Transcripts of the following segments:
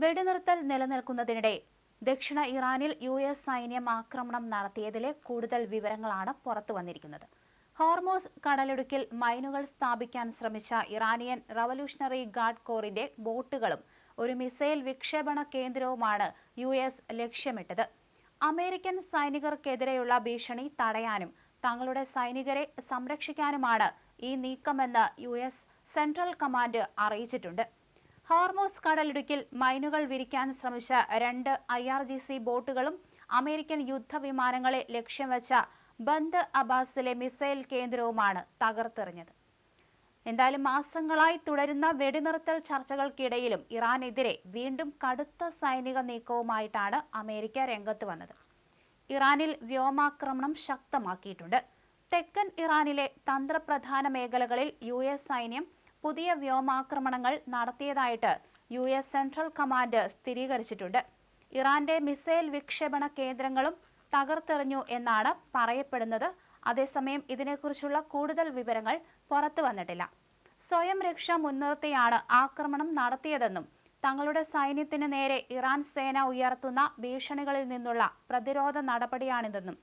വെടിനിർത്തൽ നിലനിൽക്കുന്നതിനിടെ ദക്ഷിണ ഇറാനിൽ യു.എസ്. സൈന്യം ആക്രമണം നടത്തിയതിലെ കൂടുതൽ വിവരങ്ങളാണ് പുറത്തുവന്നിരിക്കുന്നത്. ഹോർമോസ് കടലിടുക്കിൽ മൈനുകൾ സ്ഥാപിക്കാൻ ശ്രമിച്ച ഇറാനിയൻ റവല്യൂഷണറി ഗാർഡ് കോറിന്റെ ബോട്ടുകളും ഒരു മിസൈൽ വിക്ഷേപണ കേന്ദ്രവുമാണ് യു.എസ്. ലക്ഷ്യമിട്ടത്. അമേരിക്കൻ സൈനികർക്കെതിരെയുള്ള ഭീഷണി തടയാനും തങ്ങളുടെ സൈനികരെ സംരക്ഷിക്കാനുമാണ് ഈ നീക്കമെന്ന് യു.എസ്. സെൻട്രൽ കമാൻഡ് അറിയിച്ചിട്ടുണ്ട്. ഹോർമോസ് കടലിടുക്കിൽ മൈനുകൾ വിരിക്കാൻ ശ്രമിച്ച 2 IRGC ബോട്ടുകളും അമേരിക്കൻ യുദ്ധവിമാനങ്ങളെ ലക്ഷ്യം വെച്ച ബന്ദർ അബ്ബാസിലെ മിസൈൽ കേന്ദ്രവുമാണ് തകർത്തെറിഞ്ഞത്. എന്തായാലും മാസങ്ങളായി തുടരുന്ന വെടിനിർത്തൽ ചർച്ചകൾക്കിടയിലും ഇറാനെതിരെ വീണ്ടും കടുത്ത സൈനിക നീക്കവുമായിട്ടാണ് അമേരിക്ക രംഗത്ത് വന്നത്. ഇറാനിൽ വ്യോമാക്രമണം ശക്തമാക്കിയിട്ടുണ്ട്. തെക്കൻ ഇറാനിലെ തന്ത്രപ്രധാന മേഖലകളിൽ യു.എസ്. സൈന്യം പുതിയ വ്യോമാക്രമണങ്ങൾ നടത്തിയതായിട്ട് യു.എസ്. സെൻട്രൽ കമാൻഡ് സ്ഥിരീകരിച്ചിട്ടുണ്ട്. ഇറാന്റെ മിസൈൽ വിക്ഷേപണ കേന്ദ്രങ്ങളും തകർത്തെറിഞ്ഞു എന്നാണ് പറയപ്പെടുന്നത്. അതേസമയം ഇതിനെക്കുറിച്ചുള്ള കൂടുതൽ വിവരങ്ങൾ പുറത്തു വന്നിട്ടില്ല. സ്വയം രക്ഷ മുൻനിർത്തിയാണ് ആക്രമണം നടത്തിയതെന്നും തങ്ങളുടെ സൈന്യത്തിന് നേരെ ഇറാൻ സേന ഉയർത്തുന്ന ഭീഷണികളിൽ നിന്നുള്ള പ്രതിരോധ നടപടിയാണിതെന്നും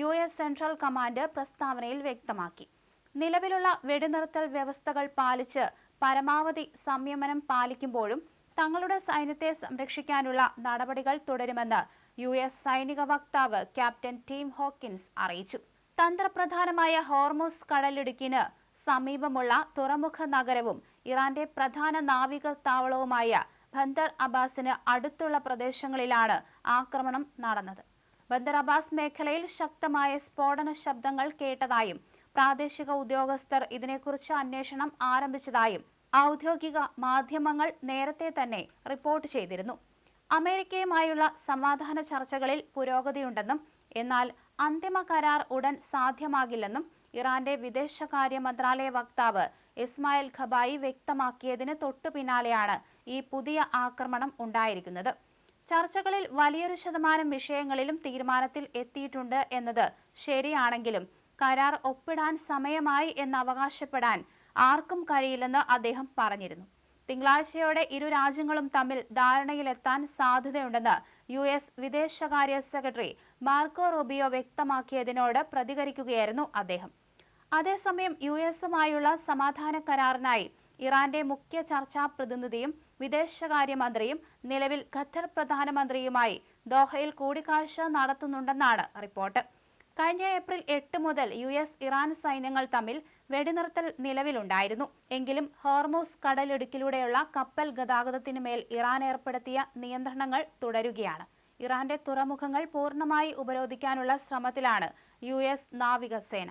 യു.എസ്. സെൻട്രൽ കമാൻഡ് പ്രസ്താവനയിൽ വ്യക്തമാക്കി. നിലവിലുള്ള വെടിനിർത്തൽ വ്യവസ്ഥകൾ പാലിച്ച് പരമാവധി സംയമനം പാലിക്കുമ്പോഴും തങ്ങളുടെ സൈന്യത്തെ സംരക്ഷിക്കാനുള്ള നടപടികൾ തുടരുമെന്ന് യു.എസ്. സൈനിക വക്താവ് ക്യാപ്റ്റൻ ടിം ഹോക്കിൻസ് അറിയിച്ചു. തന്ത്രപ്രധാനമായ ഹോർമൂസ് കടലിടുക്കിന് സമീപമുള്ള തുറമുഖ നഗരവും ഇറാന്റെ പ്രധാന നാവിക താവളവുമായ ബന്ദർ അബ്ബാസിന് അടുത്തുള്ള പ്രദേശങ്ങളിലാണ് ആക്രമണം നടന്നത്. ബന്ദർ അബ്ബാസ് മേഖലയിൽ ശക്തമായ സ്ഫോടന ശബ്ദങ്ങൾ കേട്ടതായും പ്രാദേശിക ഉദ്യോഗസ്ഥർ ഇതിനെക്കുറിച്ച് അന്വേഷണം ആരംഭിച്ചതായും ഔദ്യോഗിക മാധ്യമങ്ങൾ നേരത്തെ തന്നെ റിപ്പോർട്ട് ചെയ്തിരുന്നു. അമേരിക്കയുമായുള്ള സമാധാന ചർച്ചകളിൽ പുരോഗതിയുണ്ടെന്നും എന്നാൽ അന്തിമ കരാർ ഉടൻ സാധ്യമാകില്ലെന്നും ഇറാന്റെ വിദേശകാര്യ മന്ത്രാലയ വക്താവ് ഇസ്മായിൽ ഖബായി വ്യക്തമാക്കിയതിന് തൊട്ടു പിന്നാലെയാണ് ഈ പുതിയ ആക്രമണം ഉണ്ടായിരിക്കുന്നത്. ചർച്ചകളിൽ വലിയൊരു ശതമാനം വിഷയങ്ങളിലും തീരുമാനത്തിൽ എത്തിയിട്ടുണ്ട് എന്നത് ശരിയാണെങ്കിലും കരാർ ഒപ്പിടാൻ സമയമായി എന്ന് അവകാശപ്പെടാൻ ആർക്കും കഴിയില്ലെന്ന് അദ്ദേഹം പറഞ്ഞിരുന്നു. തിങ്കളാഴ്ചയോടെ ഇരു രാജ്യങ്ങളും തമ്മിൽ ധാരണയിലെത്താൻ സാധ്യതയുണ്ടെന്ന് യു.എസ്. വിദേശകാര്യ സെക്രട്ടറി മാർക്കോ റൂബിയോ വ്യക്തമാക്കിയതിനോട് പ്രതികരിക്കുകയായിരുന്നു അദ്ദേഹം. അതേസമയം യു.എസുമായുള്ള സമാധാന കരാറിനായി ഇറാന്റെ മുഖ്യ ചർച്ചാ പ്രതിനിധിയും വിദേശകാര്യമന്ത്രിയും നിലവിൽ ഖത്തർ പ്രധാനമന്ത്രിയുമായി ദോഹയിൽ കൂടിക്കാഴ്ച നടത്തുന്നുണ്ടെന്നാണ് റിപ്പോർട്ട്. കഴിഞ്ഞ ഏപ്രിൽ 8 മുതൽ യു.എസ്. ഇറാൻ സൈന്യങ്ങൾ തമ്മിൽ വെടിനിർത്തൽ നിലവിലുണ്ടായിരുന്നു. എങ്കിലും ഹോർമൂസ് കടലിടുക്കിലൂടെയുള്ള കപ്പൽ ഗതാഗതത്തിനുമേൽ ഇറാൻ ഏർപ്പെടുത്തിയ നിയന്ത്രണങ്ങൾ തുടരുകയാണ്. ഇറാന്റെ തുറമുഖങ്ങൾ പൂർണ്ണമായി ഉപരോധിക്കാനുള്ള ശ്രമത്തിലാണ് യു.എസ്. നാവികസേന.